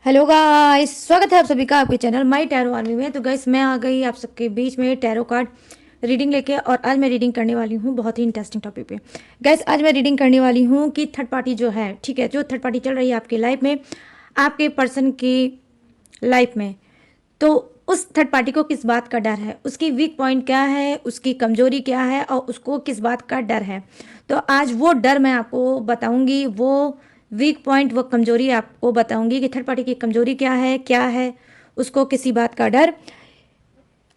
Hello guys, स्वागत है आप सभी का आपके चैनल माई टैरो आर्मी में। तो गाइस मैं आ गई आप सबके बीच में टैरो कार्ड रीडिंग लेके, और आज मैं रीडिंग करने वाली हूँ बहुत ही इंटरेस्टिंग टॉपिक पे। गाइस आज मैं रीडिंग करने वाली हूँ कि थर्ड पार्टी जो है, ठीक है, जो थर्ड पार्टी चल रही है आपकी लाइफ में, आपके पर्सन की लाइफ में, तो उस थर्ड पार्टी को किस बात का डर है, उसकी वीक पॉइंट क्या है, उसकी कमजोरी क्या है, और उसको किस बात का डर है। तो आज वो डर मैं आपको बताऊंगी, वो वीक पॉइंट, वो कमजोरी आपको बताऊंगी कि थर्ड पार्टी की कमजोरी क्या है, उसको किसी बात का डर,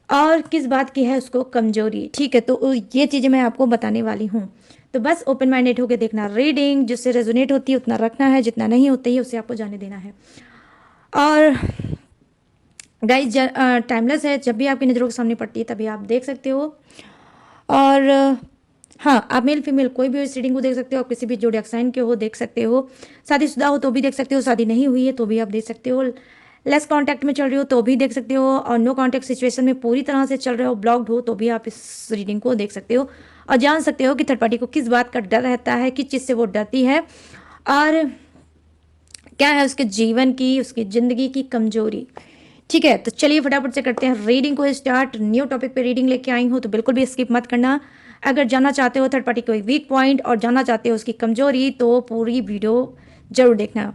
और किस बात की है उसको कमजोरी। ठीक है, तो ये चीज़ें मैं आपको बताने वाली हूँ। तो बस ओपन माइंडेड होकर देखना, रीडिंग जिससे रेजोनेट होती है उतना रखना है, जितना नहीं होती है उसे आपको जाने देना है। और गाइस टाइमलेस है, जब भी आपकी नज़रों के सामने पड़ती है तभी आप देख सकते हो। और हाँ, आप मेल फीमेल कोई भी इस रीडिंग को देख सकते हो, आप किसी भी जोडियाक साइन के हो देख सकते हो, शादीशुदा हो तो भी देख सकते हो, शादी नहीं हुई है तो भी आप देख सकते हो, लेस कांटेक्ट में चल रही हो तो भी देख सकते हो, और नो कांटेक्ट सिचुएशन में पूरी तरह से चल रहे हो, ब्लॉक्ड हो तो भी आप इस रीडिंग को देख सकते हो और जान सकते हो कि थर्ड पार्टी को किस बात का डर रहता है, किस चीज़ से वो डरती है, और क्या है उसके जीवन की, उसकी ज़िंदगी की कमजोरी। ठीक है, तो चलिए फटाफट से करते हैं रीडिंग को स्टार्ट। न्यू टॉपिक पे रीडिंग लेके आई हूँ तो बिल्कुल भी स्किप मत करना। अगर जानना चाहते हो थर्ड पार्टी कोई वीक पॉइंट और जानना चाहते हो उसकी कमजोरी तो पूरी वीडियो जरूर देखना।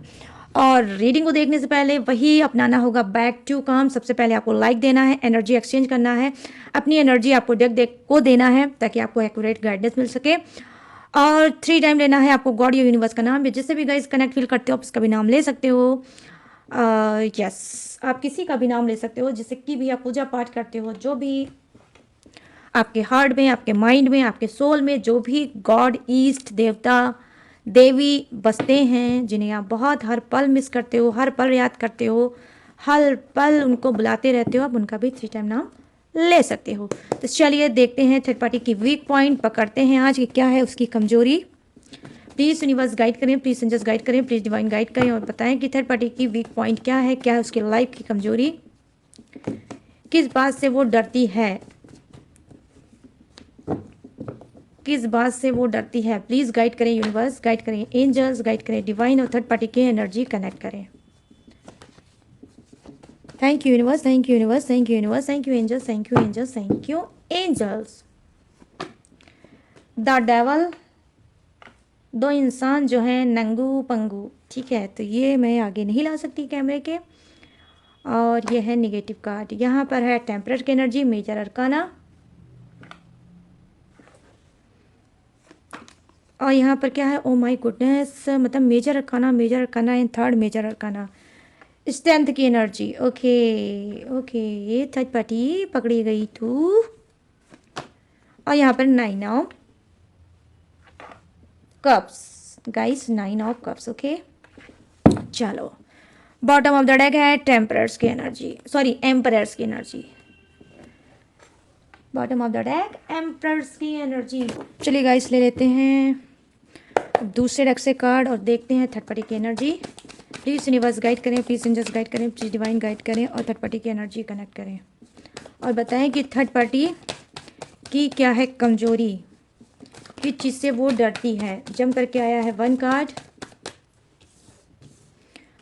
और रीडिंग को देखने से पहले वही अपनाना होगा, बैक टू काम। सबसे पहले आपको लाइक देना है, एनर्जी एक्सचेंज करना है, अपनी एनर्जी आपको डेक देख को देना है ताकि आपको एक्यूरेट गाइडेंस मिल सके। और 3 टाइम लेना है आपको गॉड या यूनिवर्स का नाम, या जिससे भी गाइस कनेक्ट फील करते हो आप उसका भी नाम ले सकते हो। यस, आप किसी का भी नाम ले सकते हो, जिससे कि भी आप पूजा पाठ करते हो, जो भी आपके हार्ट में, आपके माइंड में, आपके सोल में जो भी गॉड, ईस्ट देवता, देवी बसते हैं, जिन्हें आप बहुत हर पल मिस करते हो, हर पल याद करते हो, हर पल उनको बुलाते रहते हो, आप उनका भी 3 टाइम नाम ले सकते हो। तो चलिए देखते हैं थर्ड पार्टी की वीक पॉइंट, पकड़ते हैं आज कि क्या है उसकी कमजोरी। प्लीज़ यूनिवर्स गाइड करें, प्लीज़ एंजल्स गाइड करें, प्लीज़ डिवाइन गाइड करें और बताएं कि थर्ड पार्टी की वीक पॉइंट क्या है उसकी लाइफ की कमजोरी, किस बात से वो डरती है, किस बात से वो डरती है। प्लीज़ गाइड करें यूनिवर्स, गाइड करें एंजल्स, गाइड करें डिवाइन, और थर्ड पार्टी की एनर्जी कनेक्ट करें। Thank you universe, thank you universe, thank you universe, thank you angels, thank you angels, thank you angels. The devil, दो इंसान जो हैं नंगू पंगू। ठीक है, तो ये मैं आगे नहीं ला सकती कैमरे के। और ये है निगेटिव कार्ड, यहाँ पर है टेम्परर की एनर्जी, मेजर अरकाना, और यहाँ पर क्या है, ओ माय गुडनेस, मतलब major arcana and third major arcana, strength की एनर्जी। ओके ओके, ये थर्ड पार्टी पकड़ी गई थू। और यहाँ पर 9 of cups, guys 9 of cups. Okay, चलो बॉटम ऑफ द डेक है टेम्परर्स की एनर्जी, सॉरी एम्परर्स की energy, bottom of the deck emperors की एनर्जी। चलिए गाइस ले लेते हैं दूसरे डेक से कार्ड और देखते हैं थर्ड पार्टी की एनर्जी। प्लीज़ यूनिवर्स गाइड करें, प्लीज़ एंजल्स गाइड करें, प्लीज़ डिवाइन गाइड करें और थर्ड पार्टी की एनर्जी कनेक्ट करें और बताएं कि थर्ड पार्टी की क्या है कमजोरी, किस चीज़ से वो डरती है। जम करके आया है 1 कार्ड,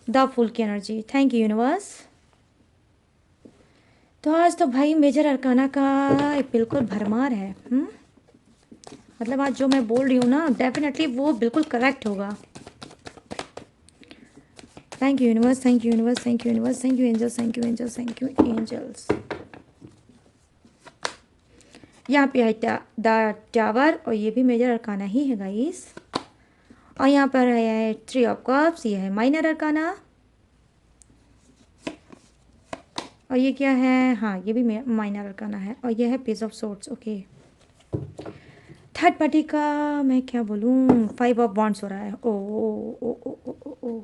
द फुल की एनर्जी। Thank you universe. तो आज तो भाई मेजर अरकाना का बिल्कुल भरमार है। मतलब आज जो मैं बोल रही हूँ ना, डेफिनेटली वो बिल्कुल करेक्ट होगा। Thank you universe, thank you universe, thank you universe, thank you angels, thank you angels, thank you angels. यहाँ पे है द टावर, और ये भी मेजर अरकाना ही है गाइस। और यहाँ पर है 3 ऑफ कप्स, ये है माइनर अरकाना। और ये क्या है, हाँ ये भी माइनर अरकाना है। और ये है page of swords. Okay, third party का मैं क्या बोलूँ, 5 ऑफ वॉन्ड्स हो रहा है। ओ ओ ओ ओ ओ ओ ओ।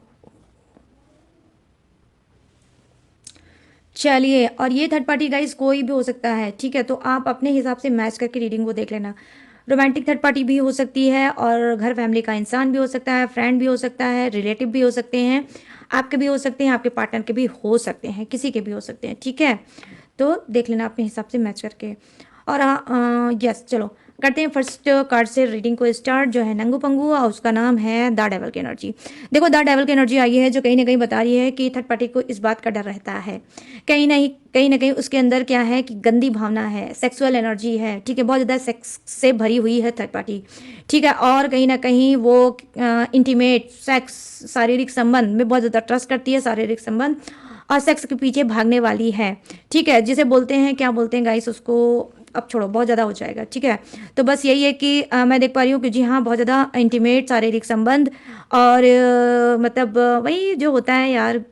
चलिए, और ये थर्ड पार्टी गाइस कोई भी हो सकता है, ठीक है, तो आप अपने हिसाब से मैच करके रीडिंग को देख लेना। रोमांटिक थर्ड पार्टी भी हो सकती है, और घर फैमिली का इंसान भी हो सकता है, फ्रेंड भी हो सकता है, रिलेटिव भी हो सकते हैं, आपके भी हो सकते हैं, आपके पार्टनर के भी हो सकते हैं, किसी के भी हो सकते हैं। ठीक है, तो देख लेना अपने हिसाब से मैच करके। और यस, चलो करते हैं फर्स्ट कार्ड से रीडिंग को स्टार्ट, जो है नंगू पंगू, और उसका नाम है द डेवल की एनर्जी। देखो द डेवल की एनर्जी आई है जो कहीं ना कहीं बता रही है कि थर्ड पार्टी को इस बात का डर रहता है, कहीं ना कहीं उसके अंदर क्या है कि गंदी भावना है, सेक्सुअल एनर्जी है, ठीक है, बहुत ज़्यादा सेक्स से भरी हुई है थर्ड पार्टी, ठीक है, और कहीं ना कहीं वो इंटीमेट सेक्स, शारीरिक संबंध में बहुत ज़्यादा ट्रस्ट करती है, शारीरिक संबंध और सेक्स के पीछे भागने वाली है, ठीक है, जिसे बोलते हैं, क्या बोलते हैं गाइस उसको, अब छोड़ो बहुत ज़्यादा हो जाएगा, ठीक है। तो बस यही है कि मैं देख पा रही हूँ कि जी हाँ, बहुत ज़्यादा इंटीमेट शारीरिक संबंध और मतलब वही जो होता है यार,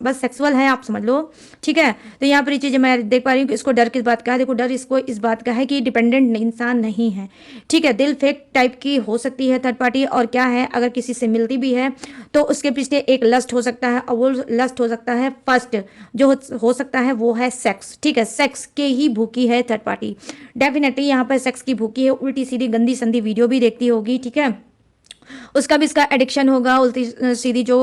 बस सेक्सुअल है, आप समझ लो, ठीक है। तो यहाँ पर ये चीज़ मैं देख पा रही हूँ कि इसको डर किस बात का है, देखो डर इसको इस बात का है कि डिपेंडेंट इंसान नहीं है, ठीक है, दिल फेक टाइप की हो सकती है थर्ड पार्टी, और क्या है अगर किसी से मिलती भी है तो उसके पीछे एक लस्ट हो सकता है, और वो लस्ट हो सकता है फर्स्ट जो हो सकता है वो है सेक्स, ठीक है, सेक्स के ही भूखी है थर्ड पार्टी, डेफिनेटली यहाँ पर सेक्स की भूखी है, उल्टी सीधी गंदी संदी वीडियो भी देखती होगी, ठीक है, उसका भी इसका एडिक्शन होगा, उल्टी सीधी जो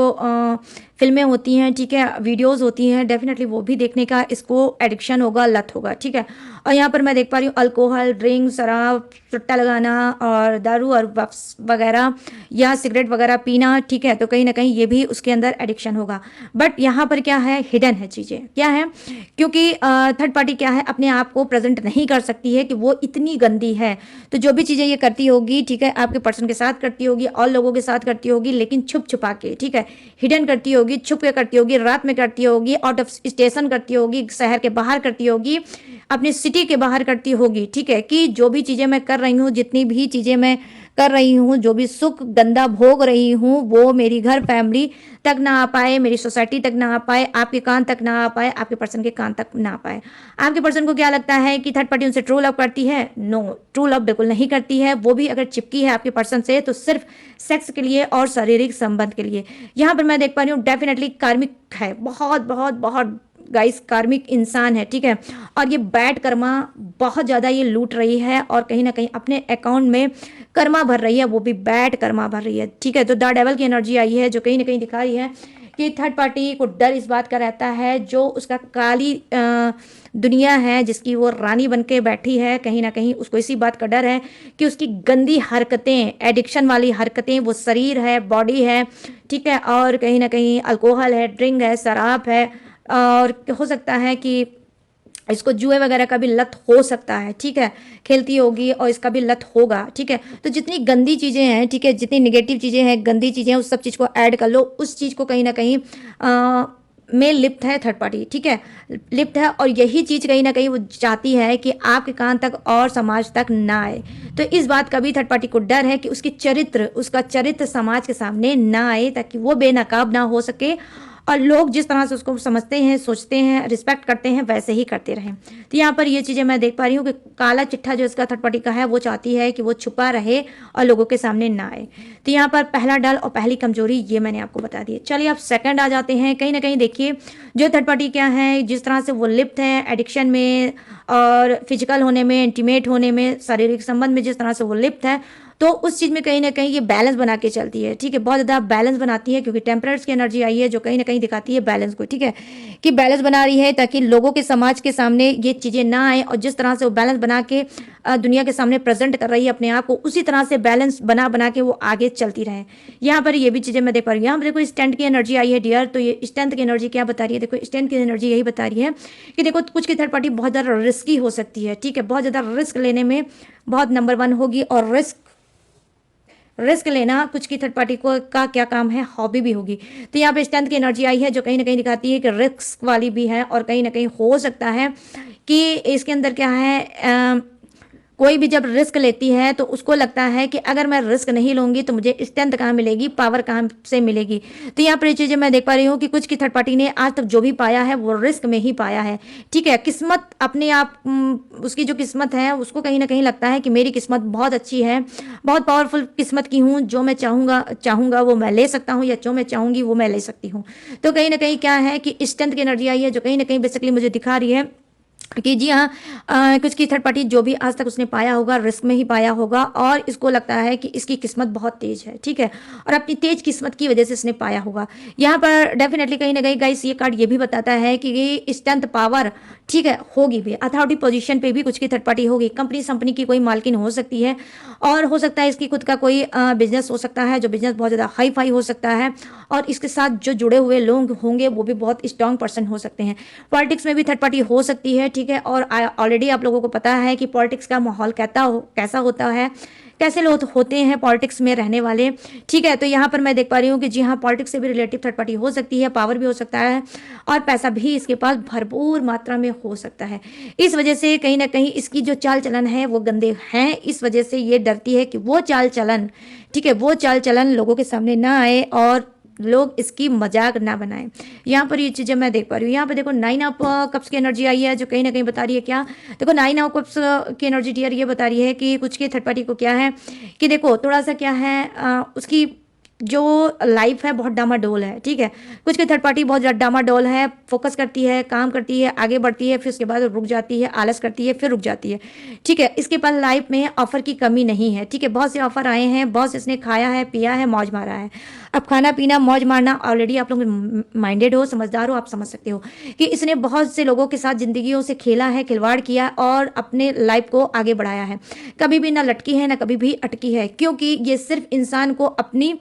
फिल्में होती हैं, ठीक है, वीडियोस होती हैं, डेफिनेटली वो भी देखने का इसको एडिक्शन होगा, लत होगा, ठीक है। और यहाँ पर मैं देख पा रही हूँ अल्कोहल, ड्रिंक, शराब, चुट्टा लगाना और दारू और बफ्स वगैरह या सिगरेट वगैरह पीना, ठीक है, तो कहीं ना कहीं ये भी उसके अंदर एडिक्शन होगा। बट यहाँ पर क्या है, हिडन है चीज़ें, क्या है, क्योंकि थर्ड पार्टी क्या है, अपने आप को प्रेजेंट नहीं कर सकती है कि वो इतनी गंदी है, तो जो भी चीज़ें ये करती होगी, ठीक है, आपके पर्सन के साथ करती होगी और लोगों के साथ करती होगी, लेकिन छुप छुपा के, ठीक है, हिडन करती होगी, छुप के करती होगी, रात में करती होगी, आउट ऑफ स्टेशन करती होगी, शहर के बाहर करती होगी, अपनी सिटी के बाहर करती होगी, ठीक है, कि जो भी चीज़ें मैं कर रही हूँ, जितनी भी चीज़ें मैं कर रही हूँ, जो भी सुख गंदा भोग रही हूँ, वो मेरी घर फैमिली तक ना आ पाए, मेरी सोसाइटी तक ना आ पाए, आपके कान तक ना आ पाए, आपके पर्सन के कान तक ना आ पाए। आपके पर्सन को क्या लगता है कि थर्ड पार्टी उनसे ट्रू लव करती है? नो, ट्रू लव बिल्कुल नहीं करती है, वो भी अगर चिपकी है आपके पर्सन से तो सिर्फ सेक्स के लिए और शारीरिक संबंध के लिए। यहाँ पर मैं देख पा रही हूँ डेफिनेटली कार्मिक है, बहुत बहुत बहुत गाइस कार्मिक इंसान है, ठीक है, और ये बैड कर्मा बहुत ज़्यादा ये लूट रही है और कहीं ना कहीं अपने अकाउंट में कर्मा भर रही है, वो भी बैड कर्मा भर रही है, ठीक है। तो द डेवल की एनर्जी आई है जो कहीं ना कहीं दिखा रही है कि थर्ड पार्टी को डर इस बात का रहता है, जो उसका काली दुनिया है जिसकी वो रानी बन के बैठी है, कहीं ना कहीं उसको इसी बात का डर है कि उसकी गंदी हरकतें, एडिक्शन वाली हरकतें, वो शरीर है, बॉडी है, ठीक है, और कहीं ना कहीं अल्कोहल है, ड्रिंक है, शराब है, और हो सकता है कि इसको जुए वगैरह का भी लत हो सकता है, ठीक है, खेलती होगी और इसका भी लत होगा, ठीक है। तो जितनी गंदी चीज़ें हैं, ठीक है, जितनी निगेटिव चीज़ें हैं, गंदी चीज़ें हैं, उस सब चीज़ को ऐड कर लो, उस चीज़ को कहीं ना कहीं में लिप्त है थर्ड पार्टी, ठीक है, लिप्त है, और यही चीज़ कहीं ना कहीं वो चाहती है कि आपके कान तक और समाज तक ना आए। तो इस बात का भी थर्ड पार्टी को डर है कि उसका चरित्र समाज के सामने ना आए, ताकि वो बेनकाब ना हो सके और लोग जिस तरह से उसको समझते हैं, सोचते हैं, रिस्पेक्ट करते हैं, वैसे ही करते रहें। तो यहाँ पर ये चीज़ें मैं देख पा रही हूँ कि काला चिट्ठा जो इसका थर्ड पार्टी का है, वो चाहती है कि वो छुपा रहे और लोगों के सामने ना आए। तो यहाँ पर पहला डल और पहली कमजोरी ये मैंने आपको बता दी। चलिए आप सेकंड आ जाते हैं। कहीं ना कहीं देखिए जो थर्ड पार्टी क्या है, जिस तरह से वो लिप्त है एडिक्शन में और फिजिकल होने में, इंटीमेट होने में, शारीरिक संबंध में जिस तरह से वो लिप्त है, तो उस चीज़ में कहीं ना कहीं ये बैलेंस बना के चलती है, ठीक है, बहुत ज़्यादा बैलेंस बनाती है, क्योंकि टेम्परेट्स की एनर्जी आई है जो कहीं ना कहीं दिखाती है बैलेंस को, ठीक है, कि बैलेंस बना रही है ताकि लोगों के समाज के सामने ये चीज़ें ना आए, और जिस तरह से वो बैलेंस बना के दुनिया के सामने प्रेजेंट कर रही है अपने आप को, उसी तरह से बैलेंस बना बना के वो आगे चलती रहे। यहाँ पर ये भी चीज़ें मैं देख पा रही हूँ। यहाँ पर देखो स्टैंड की एनर्जी आई है डियर, तो ये स्ट्रेंथ की एनर्जी क्या बता रही है? देखो स्टैंड की एनर्जी यही बता रही है कि देखो कुछ की थर्ड पार्टी बहुत ज़्यादा रिस्की हो सकती है, ठीक है, बहुत ज़्यादा रिस्क लेने में बहुत नंबर वन होगी, और रिस्क लेना कुछ की थर्ड पार्टी को का क्या काम है, हॉबी भी होगी। तो यहाँ पे स्ट्रेंथ की एनर्जी आई है जो कहीं ना कहीं दिखाती है कि रिस्क वाली भी है, और कहीं ना कहीं हो सकता है कि इसके अंदर क्या है, कोई भी जब रिस्क लेती है तो उसको लगता है कि अगर मैं रिस्क नहीं लूंगी तो मुझे स्ट्रेंथ कहाँ मिलेगी, पावर कहाँ से मिलेगी। तो यहाँ पर ये चीज़ें मैं देख पा रही हूँ कि कुछ की थर्ड पार्टी ने आज तक जो भी पाया है वो रिस्क में ही पाया है, ठीक है, किस्मत अपने आप उसकी जो किस्मत है उसको कहीं ना कहीं लगता है कि मेरी किस्मत बहुत अच्छी है, बहुत पावरफुल किस्मत की हूँ, जो मैं चाहूँगा वो मैं ले सकता हूँ, या जो मैं चाहूँगी वो मैं ले सकती हूँ। तो कहीं ना कहीं क्या है कि स्ट्रेंथ की एनर्जी आई है जो कहीं ना कहीं बेसिकली मुझे दिखा रही है कि जी हाँ, कुछ की थर्ड पार्टी जो भी आज तक उसने पाया होगा रिस्क में ही पाया होगा और इसको लगता है कि इसकी किस्मत बहुत तेज है, ठीक है, और अपनी तेज किस्मत की वजह से इसने पाया होगा। यहाँ पर डेफिनेटली कहीं ना कहीं गाइस ये कार्ड ये भी बताता है कि ये स्ट्रेंथ पावर, ठीक है, होगी भी, अथॉरिटी पोजीशन पे भी कुछ की थर्ड पार्टी होगी, कंपनी संपनी की कोई मालकिन हो सकती है और हो सकता है इसकी खुद का कोई बिजनेस हो सकता है, जो बिजनेस बहुत ज़्यादा हाई फाई हो सकता है और इसके साथ जो जुड़े हुए लोग होंगे वो भी बहुत स्ट्रांग पर्सन हो सकते हैं। पॉलिटिक्स में भी थर्ड पार्टी हो सकती है, ठीक है, और ऑलरेडी आप लोगों को पता है कि पॉलिटिक्स का माहौल कैसा होता है, कैसे लोग होते हैं पॉलिटिक्स में रहने वाले, ठीक है। तो यहाँ पर मैं देख पा रही हूँ कि जी हाँ, पॉलिटिक्स से भी रिलेटिव थर्ड पार्टी हो सकती है, पावर भी हो सकता है और पैसा भी इसके पास भरपूर मात्रा में हो सकता है। इस वजह से कहीं ना कहीं इसकी जो चाल चलन है वो गंदे हैं, इस वजह से ये डरती है कि वो चाल चलन, ठीक है, वो चाल चलन लोगों के सामने ना आए और लोग इसकी मजाक ना बनाएं। यहाँ पर ये चीज़ें मैं देख पा रही हूँ। यहाँ पर देखो 9 ऑफ कप्स की एनर्जी आई है जो कहीं ना कहीं बता रही है क्या, देखो 9 ऑफ कप्स की एनर्जी डियर ये बता रही है कि कुछ के थर्ड पार्टी को क्या है कि देखो थोड़ा सा क्या है, उसकी जो लाइफ है बहुत डामाडोल है, ठीक है, कुछ की थर्ड पार्टी बहुत डामाडोल है, फोकस करती है, काम करती है, आगे बढ़ती है, फिर उसके बाद रुक जाती है, आलस करती है, फिर रुक जाती है, ठीक है। इसके पास लाइफ में ऑफर की कमी नहीं है, ठीक है, बहुत से ऑफर आए हैं, बहुत से इसने खाया है, पिया है, मौज मारा है। अब खाना पीना मौज मारना ऑलरेडी आप लोग माइंडेड हो, समझदार हो, आप समझ सकते हो कि इसने बहुत से लोगों के साथ जिंदगियों से खेला है, खिलवाड़ किया और अपने लाइफ को आगे बढ़ाया है, कभी भी ना लटकी है ना कभी भी अटकी है, क्योंकि ये सिर्फ इंसान को अपनी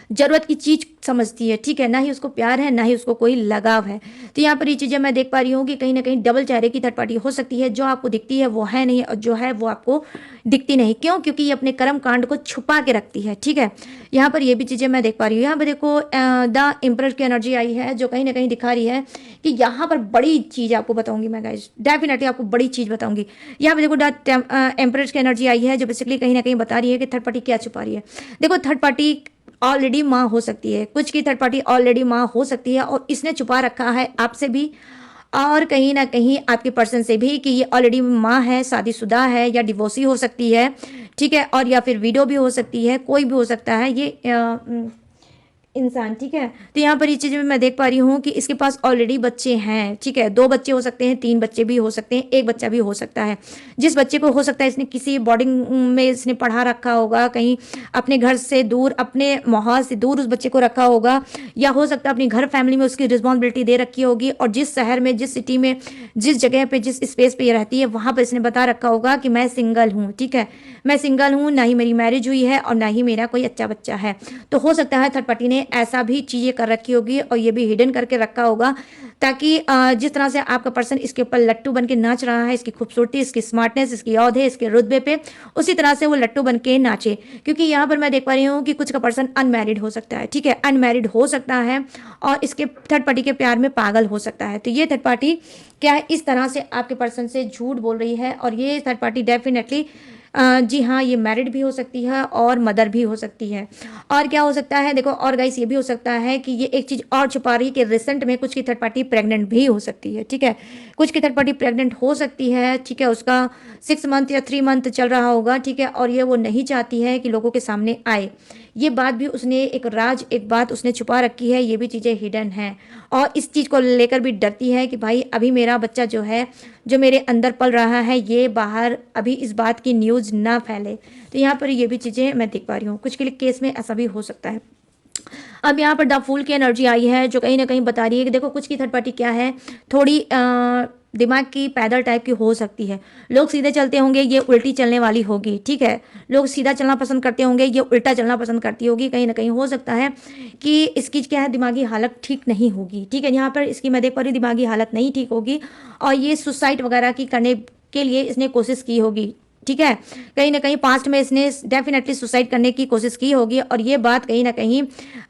जरूरत की चीज समझती है, ठीक है, ना ही उसको प्यार है ना ही उसको कोई लगाव है। तो यहाँ पर ये चीजें मैं देख पा रही हूँ कि कहीं ना कहीं डबल चेहरे की थर्ड पार्टी हो सकती है, जो आपको दिखती है वो है नहीं और जो है वो आपको दिखती नहीं, क्यों, क्योंकि ये अपने कर्म कांड को छुपा के रखती है, ठीक है। यहाँ पर ये भी चीजें मैं देख पा रही हूँ। यहाँ पर देखो द एम्परर की एनर्जी आई है जो कहीं ना कहीं दिखा रही है कि यहाँ पर बड़ी चीज आपको बताऊंगी मैं गाइस, डेफिनेटली आपको बड़ी चीज बताऊंगी। यहाँ पर देखो द एम्परर की एनर्जी आई है जो बेसिकली कहीं ना कहीं बता रही है कि थर्ड पार्टी क्या छुपा रही है। देखो थर्ड पार्टी ऑलरेडी माँ हो सकती है, कुछ की थर्ड पार्टी ऑलरेडी माँ हो सकती है और इसने छुपा रखा है आपसे भी और कहीं ना कहीं आपके पर्सन से भी कि ये ऑलरेडी माँ है, शादीशुदा है या डिवोर्सी हो सकती है, ठीक है, और या फिर विडो भी हो सकती है, कोई भी हो सकता है ये इंसान, ठीक है। तो यहाँ पर ये चीज़ मैं देख पा रही हूँ कि इसके पास ऑलरेडी बच्चे हैं, ठीक है, 2 बच्चे हो सकते हैं, 3 बच्चे भी हो सकते हैं, एक बच्चा भी हो सकता है। जिस बच्चे को हो सकता है इसने किसी बोर्डिंग में इसने पढ़ा रखा होगा, कहीं अपने घर से दूर, अपने माहौल से दूर उस बच्चे को रखा होगा, या हो सकता है अपनी घर फैमिली में उसकी रिस्पॉन्सिबिलिटी दे रखी होगी और जिस शहर में, जिस सिटी में, जिस जगह पे, जिस स्पेस पे ये रहती है वहाँ पर इसने बता रखा होगा कि मैं सिंगल हूँ, ठीक है, मैं सिंगल हूँ, ना ही मेरी मैरिज हुई है और ना ही मेरा कोई अच्छा बच्चा है। तो हो सकता है थर्ड पार्टी ने ऐसा भी चीज़ें कर रखी होगी और ये भी हिडन करके रखा होगा ताकि जिस तरह से आपका पर्सन इसके ऊपर लट्टू बन के नाच रहा है, इसकी खूबसूरती, इसकी स्मार्टनेस, इसकी औहदे, इसके रुतबे पे, उसी तरह से वो लट्टू बन के नाचे। क्योंकि यहाँ पर मैं देख पा रही हूँ कि कुछ का पर्सन अनमैरिड हो सकता है, ठीक है, अनमैरिड हो सकता है और इसके थर्ड पार्टी के प्यार में पागल हो सकता है। तो ये थर्ड पार्टी क्या है, इस तरह से आपके पर्सन से झूठ बोल रही है और ये थर्ड पार्टी डेफिनेटली जी हाँ, ये मैरिड भी हो सकती है और मदर भी हो सकती है। और क्या हो सकता है, देखो और गाइस ये भी हो सकता है कि ये एक चीज़ और छुपा रही है कि रिसेंट में कुछ की थर्ड पार्टी प्रेग्नेंट भी हो सकती है, ठीक है, कुछ की थर्ड पार्टी प्रेग्नेंट हो सकती है, ठीक है, उसका 6 मंथ या 3 मंथ चल रहा होगा, ठीक है, और ये वो नहीं चाहती है कि लोगों के सामने आए। ये बात भी उसने एक राज, एक बात उसने छुपा रखी है, ये भी चीज़ें हिडन हैं और इस चीज़ को लेकर भी डरती है कि भाई अभी मेरा बच्चा जो है, जो मेरे अंदर पल रहा है, ये बाहर अभी इस बात की न्यूज़ ना फैले। तो यहाँ पर ये भी चीज़ें मैं देख पा रही हूँ, कुछ के लिए केस में ऐसा भी हो सकता है। अब यहाँ पर द फूल की एनर्जी आई है जो कहीं ना कहीं बता रही है कि देखो कुछ की थर्ड पार्टी क्या है, थोड़ी दिमाग की पैदल टाइप की हो सकती है। लोग सीधे चलते होंगे, ये उल्टी चलने वाली होगी, ठीक है, लोग सीधा चलना पसंद करते होंगे, ये उल्टा चलना पसंद करती होगी। कहीं ना कहीं हो सकता है कि इसकी क्या है, दिमागी हालत ठीक नहीं होगी, ठीक है, यहाँ पर इसकी मैं देख पा रही हूँ दिमागी हालत नहीं ठीक होगी और ये सुसाइड वगैरह की करने के लिए इसने कोशिश की होगी, ठीक है, कहीं ना कहीं पास्ट में इसने डेफिनेटली सुसाइड करने की कोशिश की होगी और ये बात कहीं ना कहीं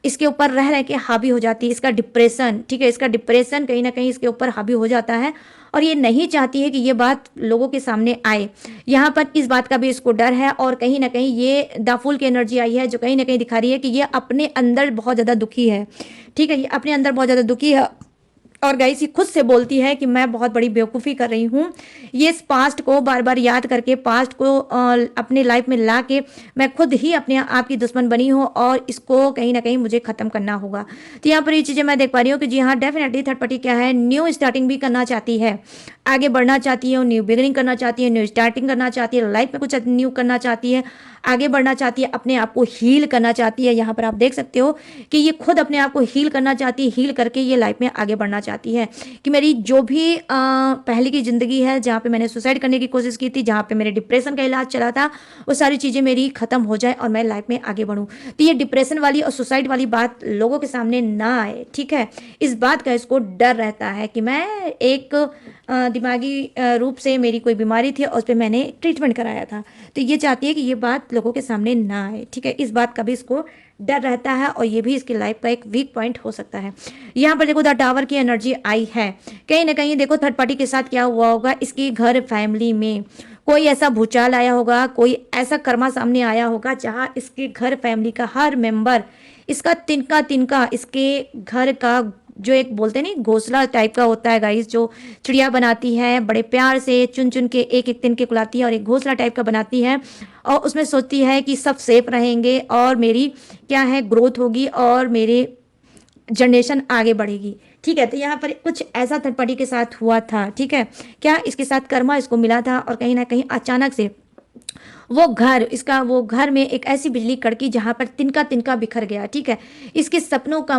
इसके ऊपर रह रह के हावी हो जाती है, इसका डिप्रेशन, ठीक है, इसका डिप्रेशन कहीं ना कहीं इसके ऊपर हावी हो जाता है और ये नहीं चाहती है कि ये बात लोगों के सामने आए। यहाँ पर इस बात का भी इसको डर है और कहीं ना कहीं ये द फूल की एनर्जी आई है जो कहीं ना कहीं दिखा रही है कि ये अपने अंदर बहुत ज़्यादा दुखी है, ठीक है, ये अपने अंदर बहुत ज़्यादा दुखी है और गाइस ये खुद से बोलती है कि मैं बहुत बड़ी बेवकूफ़ी कर रही हूँ। ये इस पास्ट को बार बार याद करके पास्ट को अपने लाइफ में ला के मैं खुद ही अपने आप की दुश्मन बनी हूँ और इसको कहीं ना कहीं मुझे ख़त्म करना होगा। तो यहाँ पर ये चीज़ें मैं देख पा रही हूँ कि जी हाँ, डेफिनेटली थर्ड पार्टी क्या है, न्यू स्टार्टिंग भी करना चाहती है, आगे बढ़ना चाहती है, न्यू बिगिनिंग करना चाहती है, न्यू स्टार्टिंग करना चाहती है, लाइफ में कुछ न्यू करना चाहती है, आगे बढ़ना चाहती है, अपने आप को हील करना चाहती है। यहाँ पर आप देख सकते हो कि ये खुद अपने आप को हील करना चाहती है, हील करके ये लाइफ में आगे बढ़ना चाहती है कि मेरी जो भी पहले की ज़िंदगी है जहाँ पे मैंने सुसाइड करने की कोशिश की थी, जहाँ पे मेरे डिप्रेशन का इलाज चला था, वो सारी चीज़ें मेरी ख़त्म हो जाए और मैं लाइफ में आगे बढ़ूँ। तो ये डिप्रेशन वाली और सुसाइड वाली बात लोगों के सामने ना आए, ठीक है। इस बात का इसको डर रहता है कि मैं एक दिमागी रूप से मेरी कोई बीमारी थी और उस पर मैंने ट्रीटमेंट कराया था, तो ये चाहती है कि ये बात लोगों के सामने ना आए, ठीक है। इस बात का भी इसको डर रहता है और ये भी इसकी लाइफ का एक वीक पॉइंट हो सकता है। यहाँ पर देखो द टावर की एनर्जी आई है, कहीं ना कहीं देखो थर्ड पार्टी के साथ क्या हुआ होगा, इसकी घर फैमिली में कोई ऐसा भूचाल आया होगा, कोई ऐसा कर्मा सामने आया होगा जहाँ इसके घर फैमिली का हर मेंबर इसका तिनका तिनका इसके घर का जो एक बोलते हैं नहीं घोंसला टाइप का होता है गाइस, जो चिड़िया बनाती है बड़े प्यार से चुन चुन के एक एक तिनके कुलाती है और एक घोंसला टाइप का बनाती है और उसमें सोचती है कि सब सेफ रहेंगे और मेरी क्या है ग्रोथ होगी और मेरे जनरेशन आगे बढ़ेगी, ठीक है। तो यहाँ पर कुछ ऐसा थर्ड पार्टी के साथ हुआ था, ठीक है। क्या इसके साथ कर्मा इसको मिला था और कहीं ना कहीं अचानक से वो घर इसका वो घर में एक ऐसी बिजली कड़की जहाँ पर तिनका तिनका बिखर गया, ठीक है। इसके सपनों का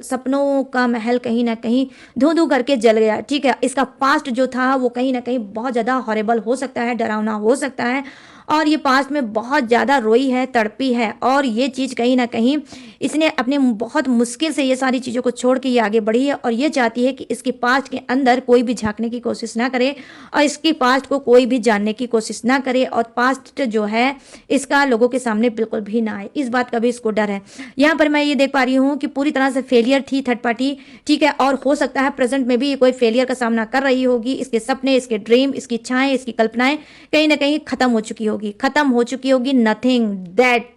सपनों का महल कहीं ना कहीं धू धू करके जल गया, ठीक है। इसका पास्ट जो था वो कहीं ना कहीं बहुत ज़्यादा हॉरेबल हो सकता है, डरावना हो सकता है और ये पास्ट में बहुत ज़्यादा रोई है, तड़पी है और ये चीज़ कहीं ना कहीं इसने अपने बहुत मुश्किल से ये सारी चीज़ों को छोड़ के ये आगे बढ़ी है और ये चाहती है कि इसके पास्ट के अंदर कोई भी झांकने की कोशिश ना करे और इसकी पास्ट को कोई भी जानने की कोशिश ना करे और पास्ट जो है इसका लोगों के सामने बिल्कुल भी ना आए, इस बात का भी इसको डर है। यहाँ पर मैं ये देख पा रही हूँ कि पूरी तरह से फेलियर थी थर्ड पार्टी, ठीक है। और हो सकता है प्रेजेंट में भी ये कोई फेलियर का सामना कर रही होगी, इसके सपने, इसके ड्रीम, इसकी इच्छाएं, इसकी कल्पनाएं कहीं ना कहीं खत्म हो चुकी होगी, नथिंग दैट,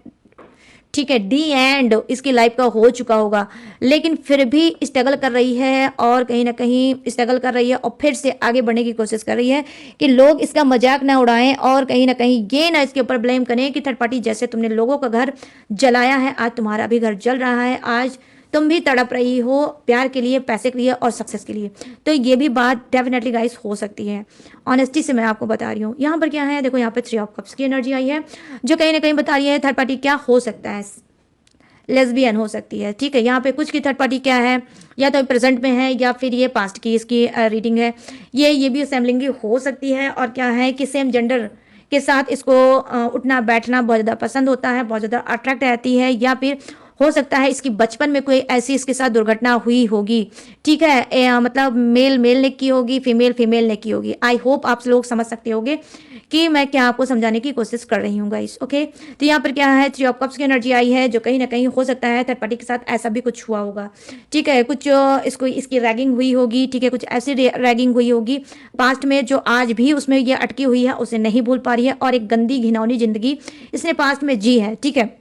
ठीक है, डी एंड इसकी लाइफ का हो चुका होगा, लेकिन फिर भी स्ट्रगल कर रही है और कहीं ना कहीं स्ट्रगल कर रही है और फिर से आगे बढ़ने की कोशिश कर रही है कि लोग इसका मजाक ना उड़ाएं और कहीं ना कहीं ये ना इसके ऊपर ब्लेम करें कि थर्ड पार्टी जैसे तुमने लोगों का घर जलाया है, आज तुम्हारा भी घर जल रहा है, आज तुम भी तड़प रही हो प्यार के लिए, पैसे के लिए और सक्सेस के लिए। तो ये भी बात डेफिनेटली गाइस हो सकती है, ऑनेस्टी से मैं आपको बता रही हूँ। यहाँ पर क्या है, देखो यहाँ पर 3 ऑफ कप्स की एनर्जी आई है जो कहीं ना कहीं बता रही है थर्ड पार्टी क्या हो सकता है, लेस्बियन हो सकती है, ठीक है। यहाँ पे कुछ की थर्ड पार्टी क्या है, या तो प्रेजेंट में है या फिर ये पास्ट की इसकी रीडिंग है, ये भी असेंबलिंग हो सकती है। और क्या है कि सेम जेंडर के साथ इसको उठना बैठना बहुत ज़्यादा पसंद होता है, बहुत ज़्यादा अट्रैक्ट रहती है, या फिर हो सकता है इसकी बचपन में कोई ऐसी इसके साथ दुर्घटना हुई होगी, ठीक है। मतलब मेल मेल ने की होगी, फीमेल फीमेल ने की होगी। आई होप आप लोग समझ सकते होंगे कि मैं क्या आपको समझाने की कोशिश कर रही हूँ गाइस, ओके। तो यहाँ पर क्या है 3 ऑफ कप्स की एनर्जी आई है जो कहीं ना कहीं हो सकता है थर्ड पार्टी के साथ ऐसा भी कुछ हुआ होगा, ठीक है। कुछ इसको इसकी रैगिंग हुई होगी, ठीक है, कुछ ऐसी रैगिंग हुई होगी पास्ट में जो आज भी उसमें ये अटकी हुई है, उसे नहीं भूल पा रही है और एक गंदी घिनौनी जिंदगी इसने पास्ट में जी है, ठीक है।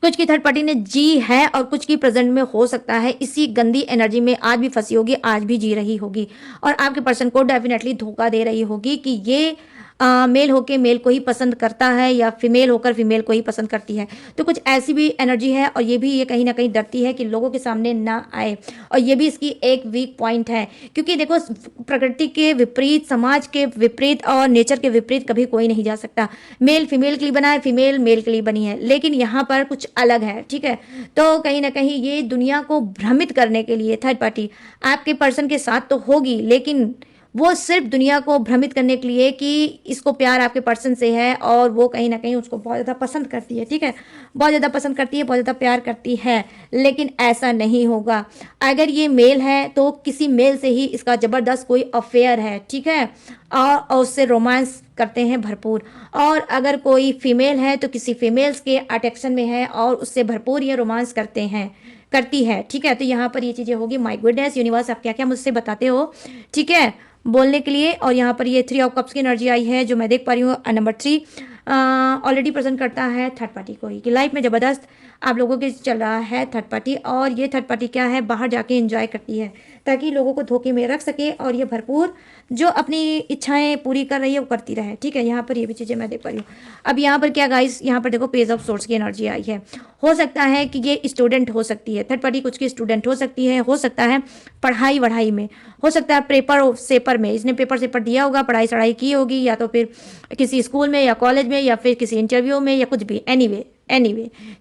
कुछ की थर्ड पार्टी ने जी है और कुछ की प्रेजेंट में हो सकता है इसी गंदी एनर्जी में आज भी फंसी होगी, आज भी जी रही होगी और आपके पर्सन को डेफिनेटली धोखा दे रही होगी कि ये मेल होके मेल को ही पसंद करता है या फीमेल होकर फीमेल को ही पसंद करती है। तो कुछ ऐसी भी एनर्जी है और ये कहीं ना कहीं डरती है कि लोगों के सामने ना आए और ये भी इसकी एक वीक पॉइंट है, क्योंकि देखो प्रकृति के विपरीत, समाज के विपरीत और नेचर के विपरीत कभी कोई नहीं जा सकता। मेल फीमेल के लिए बना है, फीमेल मेल के लिए बनी है, लेकिन यहाँ पर कुछ अलग है, ठीक है। तो कहीं ना कहीं ये दुनिया को भ्रमित करने के लिए थर्ड पार्टी आपके पर्सन के साथ तो होगी, लेकिन वो सिर्फ दुनिया को भ्रमित करने के लिए कि इसको प्यार आपके पर्सन से है और वो कहीं ना कहीं उसको बहुत ज़्यादा पसंद करती है, ठीक है, बहुत ज़्यादा पसंद करती है, बहुत ज़्यादा प्यार करती है, लेकिन ऐसा नहीं होगा। अगर ये मेल है तो किसी मेल से ही इसका ज़बरदस्त कोई अफेयर है, ठीक है, और उससे रोमांस करते हैं भरपूर। और अगर कोई फीमेल है तो किसी फीमेल्स के अट्रैक्शन में है और उससे भरपूर ये रोमांस करती है, ठीक है। तो यहाँ पर ये चीज़ें होगी। माय गुडनेस यूनिवर्स, आप क्या क्या मुझसे बताते हो, ठीक है, बोलने के लिए। और यहाँ पर ये 3 ऑफ कप्स की एनर्जी आई है जो मैं देख पा रही हूँ। नंबर 3 ऑलरेडी प्रेजेंट करता है थर्ड पार्टी को ही, कि लाइफ में ज़बरदस्त आप लोगों के चल रहा है थर्ड पार्टी, और ये थर्ड पार्टी क्या है, बाहर जाके एंजॉय करती है ताकि लोगों को धोखे में रख सके और ये भरपूर जो अपनी इच्छाएं पूरी कर रही है वो करती रहे। ठीक है, यहाँ पर ये भी चीज़ें मैं देख पा रही हूँ। अब यहाँ पर क्या गाइस, यहाँ पर देखो पेज ऑफ सोर्स की एनर्जी आई है। हो सकता है कि ये स्टूडेंट हो सकती है, थर्ड पार्टी कुछ की स्टूडेंट हो सकती है, हो सकता है पढ़ाई वढ़ाई में, हो सकता है पेपर सेपर में, इसने पेपर सेपर दिया होगा, पढ़ाई सढ़ाई की होगी, या तो फिर किसी स्कूल में या कॉलेज में या फिर किसी इंटरव्यू में या कुछ भी, एनीवे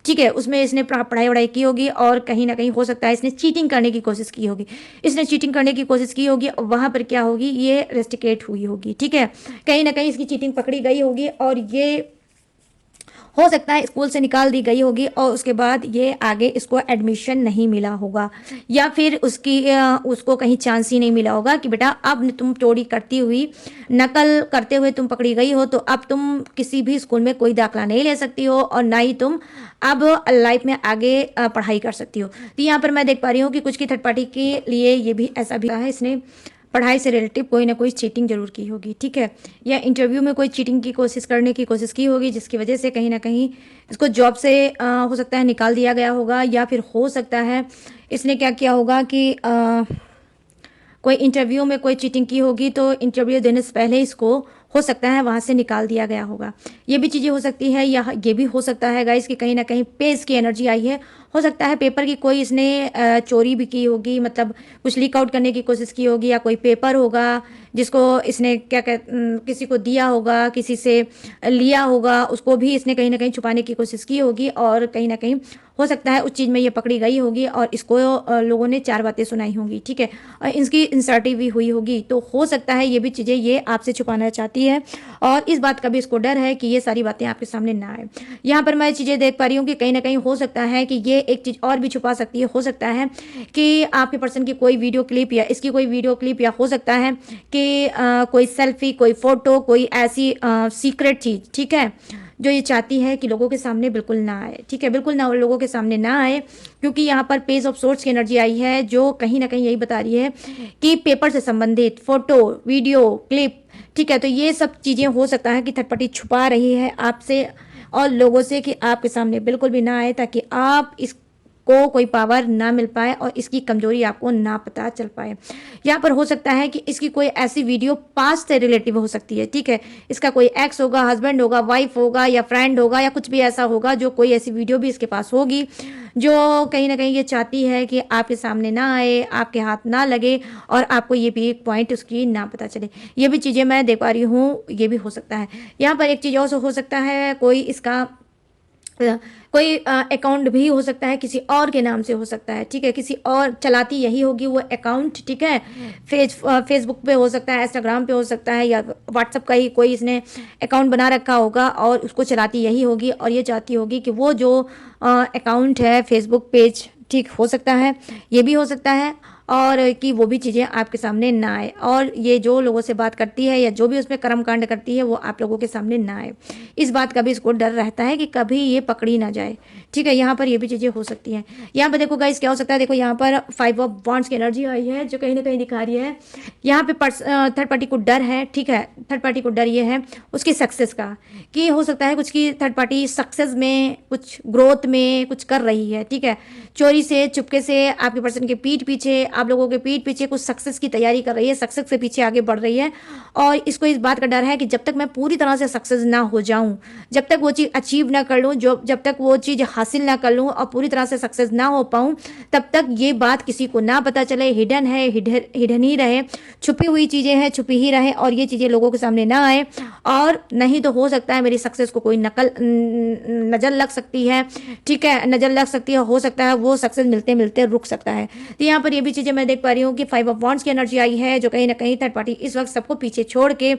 ठीक है, उसमें इसने पढ़ाई वढ़ाई की होगी और कहीं ना कहीं हो सकता है इसने चीटिंग करने की कोशिश की होगी, इसने चीटिंग करने की कोशिश की होगी और वहाँ पर क्या होगी, ये रेस्टिकेट हुई होगी। ठीक है, कहीं ना कहीं इसकी चीटिंग पकड़ी गई होगी और ये हो सकता है स्कूल से निकाल दी गई होगी और उसके बाद ये आगे इसको एडमिशन नहीं मिला होगा, या फिर उसको कहीं चांस ही नहीं मिला होगा कि बेटा अब तुम चोरी करती हुई, नकल करते हुए तुम पकड़ी गई हो, तो अब तुम किसी भी स्कूल में कोई दाखला नहीं ले सकती हो और ना ही तुम अब लाइफ में आगे पढ़ाई कर सकती हो। तो यहाँ पर मैं देख पा रही हूँ कि कुछ की थर्ड पार्टी के लिए ये भी ऐसा भी है, इसने पढ़ाई से रिलेटिव कोई ना कोई चीटिंग जरूर की होगी। ठीक है, या इंटरव्यू में कोई चीटिंग की कोशिश करने की कोशिश की होगी जिसकी वजह से कहीं ना कहीं इसको जॉब से हो सकता है निकाल दिया गया होगा, या फिर हो सकता है इसने क्या किया होगा कि कोई इंटरव्यू में कोई चीटिंग की होगी तो इंटरव्यू देने से पहले इसको हो सकता है वहाँ से निकाल दिया गया होगा। ये भी चीज़ें हो सकती है, या ये भी हो सकता है गाइस कि कहीं ना कहीं पेज की एनर्जी आई है, हो सकता है पेपर की कोई इसने चोरी भी की होगी, मतलब कुछ लीक आउट करने की कोशिश की होगी, या कोई पेपर होगा जिसको इसने किसी को दिया होगा, किसी से लिया होगा, उसको भी इसने कहीं ना कहीं छुपाने की कोशिश की होगी और कहीं ना कहीं हो सकता है उस चीज़ में ये पकड़ी गई होगी और इसको लोगों ने चार बातें सुनाई होंगी। ठीक है, और इसकी इंसर्टिव भी हुई होगी, तो हो सकता है ये भी चीज़ें ये आपसे छुपाना चाहती है और इस बात का भी इसको डर है कि ये सारी बातें आपके सामने ना आए। यहाँ पर मैं चीज़ें देख पा रही हूँ कि कहीं ना कहीं हो सकता है कि ये एक चीज़ और भी छुपा सकती है, हो सकता है कि आपके पर्सन की कोई वीडियो क्लिप या इसकी कोई वीडियो क्लिप, या हो सकता है कि कोई सेल्फी, कोई फोटो, कोई ऐसी सीक्रेट चीज़, ठीक है, जो ये चाहती है कि लोगों के सामने बिल्कुल ना आए। ठीक है, बिल्कुल ना लोगों के सामने ना आए, क्योंकि यहाँ पर पेज ऑफ सोर्स की एनर्जी आई है जो कहीं ना कहीं यही बता रही है कि पेपर से संबंधित फोटो, वीडियो क्लिप, ठीक है, तो ये सब चीज़ें हो सकता है कि थर्ड पार्टी छुपा रही है आपसे और लोगों से कि आपके सामने बिल्कुल भी ना आए, ताकि आप इस को कोई पावर ना मिल पाए और इसकी कमजोरी आपको ना पता चल पाए। यहाँ पर हो सकता है कि इसकी कोई ऐसी वीडियो पास्ट से रिलेटिव हो सकती है। ठीक है, इसका कोई एक्स होगा, हस्बैंड होगा, वाइफ होगा या फ्रेंड होगा या कुछ भी ऐसा होगा, जो कोई ऐसी वीडियो भी इसके पास होगी जो कहीं ना कहीं ये चाहती है कि आपके सामने ना आए, आपके हाथ ना लगे और आपको ये भी एक पॉइंट उसकी ना पता चले। ये भी चीज़ें मैं देख पा रही हूँ, ये भी हो सकता है। यहाँ पर एक चीज़ और हो सकता है, कोई इसका कोई अकाउंट भी हो सकता है, किसी और के नाम से हो सकता है। ठीक है, किसी और चलाती यही होगी वो अकाउंट। ठीक है, फेसबुक पे हो सकता है, इंस्टाग्राम पे हो सकता है, या व्हाट्सअप का ही कोई इसने अकाउंट बना रखा होगा और उसको चलाती यही होगी और ये चाहती होगी कि वो जो अकाउंट है, फेसबुक पेज, ठीक हो सकता है, ये भी हो सकता है, और कि वो भी चीज़ें आपके सामने ना आए और ये जो लोगों से बात करती है या जो भी उसमें कर्म कांड करती है वो आप लोगों के सामने ना आए। इस बात का भी इसको डर रहता है कि कभी ये पकड़ी ना जाए। ठीक है, यहाँ पर ये भी चीज़ें हो सकती हैं। यहाँ पर देखो गाइस क्या हो सकता है, देखो यहाँ पर 5 ऑफ वांड्स की एनर्जी आई है जो कहीं ना कहीं दिखा रही है यहाँ पे थर्ड पार्टी को डर है। ठीक है, थर्ड पार्टी को डर ये है उसकी सक्सेस का, कि हो सकता है कुछ की थर्ड पार्टी सक्सेस में, कुछ ग्रोथ में कुछ कर रही है। ठीक है, चोरी से, चुपके से आपके पर्सन के पीठ पीछे, आप लोगों के पीठ पीछे कुछ सक्सेस की तैयारी कर रही है, सक्सेस से पीछे आगे बढ़ रही है और इसको इस बात का डर है कि जब तक मैं पूरी तरह से सक्सेस ना हो जाऊं, जब तक वो चीज़ अचीव ना कर लूं, जब तक वो चीज़ हासिल ना कर लूं और पूरी तरह से सक्सेस ना हो पाऊं, तब तक ये बात किसी को ना पता चले, हिडन है, हिडन ही रहे, छुपी हुई चीज़ें हैं, छुपी ही रहे और ये चीज़ें लोगों के सामने ना आए। और नहीं तो हो सकता है मेरी सक्सेस को कोई नज़र लग सकती है। ठीक है, नज़र लग सकती है, हो सकता है वो सक्सेस मिलते मिलते रुक सकता है। तो यहाँ पर ये भी चीज़ें मैं देख पा रही हूँ कि 5 ऑफ वांड्स की एनर्जी आई है जो कहीं ना कहीं थर्ड पार्टी इस वक्त सबको पीछे छोड़ के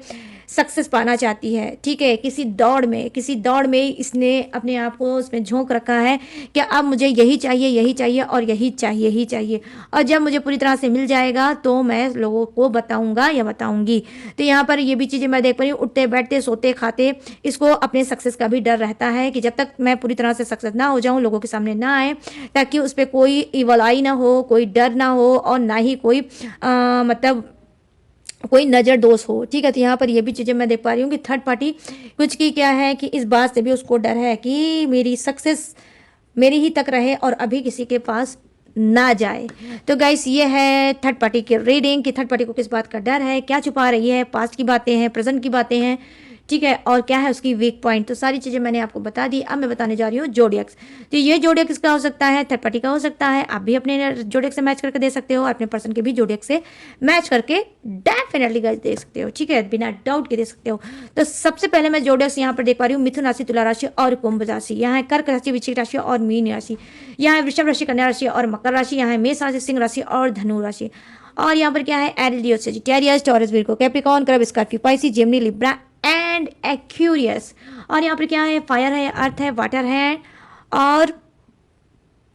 सक्सेस पाना चाहती है। ठीक है, किसी दौड़ में इसने अपने आप को उसमें झोंक रखा है कि अब मुझे यही चाहिए और यही चाहिए और जब मुझे पूरी तरह से मिल जाएगा तो मैं लोगों को बताऊंगा या बताऊंगी। तो यहाँ पर ये भी चीज़ें मैं देख पा रही हूँ, उठते बैठते सोते खाते इसको अपने सक्सेस का भी डर रहता है कि जब तक मैं पूरी तरह से सक्सेस ना हो जाऊँ, लोगों के सामने ना आए, ताकि उस पर कोई इवल आई ना हो, कोई डर ना हो और ना ही कोई मतलब कोई नज़र दोष हो, ठीक है। तो यहाँ पर ये भी चीज़ें मैं देख पा रही हूँ कि थर्ड पार्टी कुछ की क्या है कि इस बात से भी उसको डर है कि मेरी सक्सेस मेरी ही तक रहे और अभी किसी के पास ना जाए। तो गाइस ये है थर्ड पार्टी की रीडिंग कि थर्ड पार्टी को किस बात का डर है, क्या छुपा रही है, पास्ट की बातें हैं, प्रेजेंट की बातें हैं, ठीक है, और क्या है उसकी वीक पॉइंट। तो सारी चीज़ें मैंने आपको बता दी। अब मैं बताने जा रही हूँ जोडियक्स। तो ये जोडियक्स का हो सकता है, थर्ड पार्टी का हो सकता है, आप भी अपने जोडियक से मैच करके दे सकते हो, अपने पर्सन के भी जोडियक से मैच करके डेफिनेटली गाइस दे सकते हो, ठीक है, बिना डाउट के दे सकते हो। तो सबसे पहले मैं जोडियक्स यहाँ पर देख पा रही हूँ मिथुन राशि, तुला राशि और कुंभ राशि। यहाँ है कर्क राशि, वृश्चिक राशि और मीन राशि। यहाँ है वृषभ राशि, कन्या राशि और मकर राशि। यहाँ है मेष राशि, सिंह राशि और धनु राशि। और यहाँ पर क्या है Aries, Leo, Sagittarius, Taurus, Virgo, Capricorn, crab, Scorpio, Pisces, Gemini, Libra and Aquarius. और यहाँ पर क्या है फायर है, अर्थ है, वाटर है और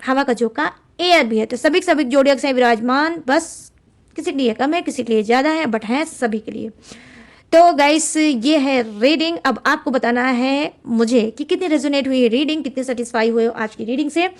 हवा का झोंका एयर भी है। तो सभी जोडियक्स हैं विराजमान, बस किसी के लिए कम है, किसी के लिए ज़्यादा है, बट है सभी के लिए। तो गाइस ये है रीडिंग। अब आपको बताना है मुझे कि कितनी रेजोनेट हुई रीडिंग, कितने सेटिस्फाई हुए हो आज की रीडिंग से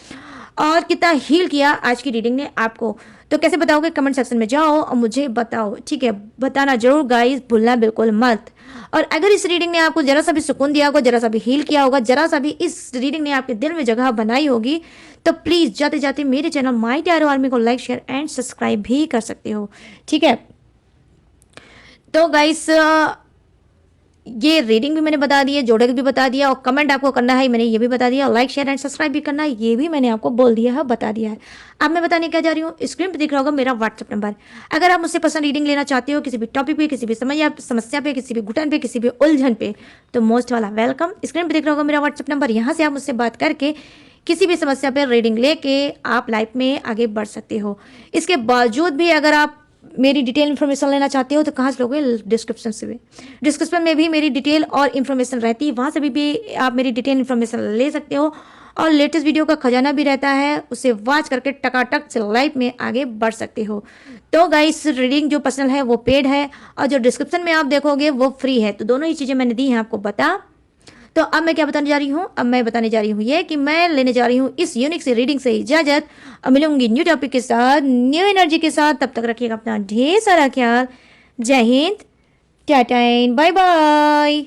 और कितना हील किया आज की रीडिंग ने आपको। तो कैसे बताओगे, कमेंट सेक्शन में जाओ और मुझे बताओ, ठीक है, बताना जरूर गाइस, भूलना बिल्कुल मत। और अगर इस रीडिंग ने आपको जरा सा भी सुकून दिया होगा, जरा सा भी हील किया होगा, जरा सा भी इस रीडिंग ने आपके दिल में जगह बनाई होगी, तो प्लीज़ जाते जाते मेरे चैनल माय टैरो आर्मी को लाइक, शेयर एंड सब्सक्राइब भी कर सकते हो, ठीक है। तो गाइस ये रीडिंग भी मैंने बता दी है, जोड़क भी बता दिया, और कमेंट आपको करना है मैंने ये भी बता दिया, लाइक शेयर एंड सब्सक्राइब भी करना है ये भी मैंने आपको बोल दिया है, बता दिया है। अब मैं बताने क्या जा रही हूँ, स्क्रीन पे दिख रहा होगा मेरा व्हाट्सअप नंबर। अगर आप मुझसे पर्सनल रीडिंग लेना चाहते हो किसी भी टॉपिक पे, किसी भी समस्या पे, किसी भी घुटन पे, किसी भी उलझन पे, तो मोस्ट वाला वेलकम। स्क्रीन पर दिख रहा होगा मेरा व्हाट्सअप नंबर, यहाँ से आप मुझसे बात करके किसी भी समस्या पर रीडिंग लेके आप लाइफ में आगे बढ़ सकते हो। इसके बावजूद भी अगर आप मेरी डिटेल इन्फॉर्मेशन लेना चाहते हो तो कहाँ से लोगे, डिस्क्रिप्शन से भी, डिस्क्रिप्शन में भी मेरी डिटेल और इन्फॉर्मेशन रहती है, वहाँ से भी आप मेरी डिटेल इन्फॉर्मेशन ले सकते हो। और लेटेस्ट वीडियो का खजाना भी रहता है, उसे वॉच करके टकाटक से लाइफ में आगे बढ़ सकते हो। तो गाइस रीडिंग जो पर्सनल है वो पेड है और जो डिस्क्रिप्शन में आप देखोगे वो फ्री है। तो दोनों ही चीज़ें मैंने दी हैं आपको बता। तो अब मैं क्या बताने जा रही हूँ, अब मैं बताने जा रही हूँ ये कि मैं लेने जा रही हूँ इस यूनिक से रीडिंग से इजाजत। अब मिलूंगी न्यू टॉपिक के साथ, न्यू एनर्जी के साथ। तब तक रखिएगा अपना ढेर सारा ख्याल। जय Hind, tata and bye bye.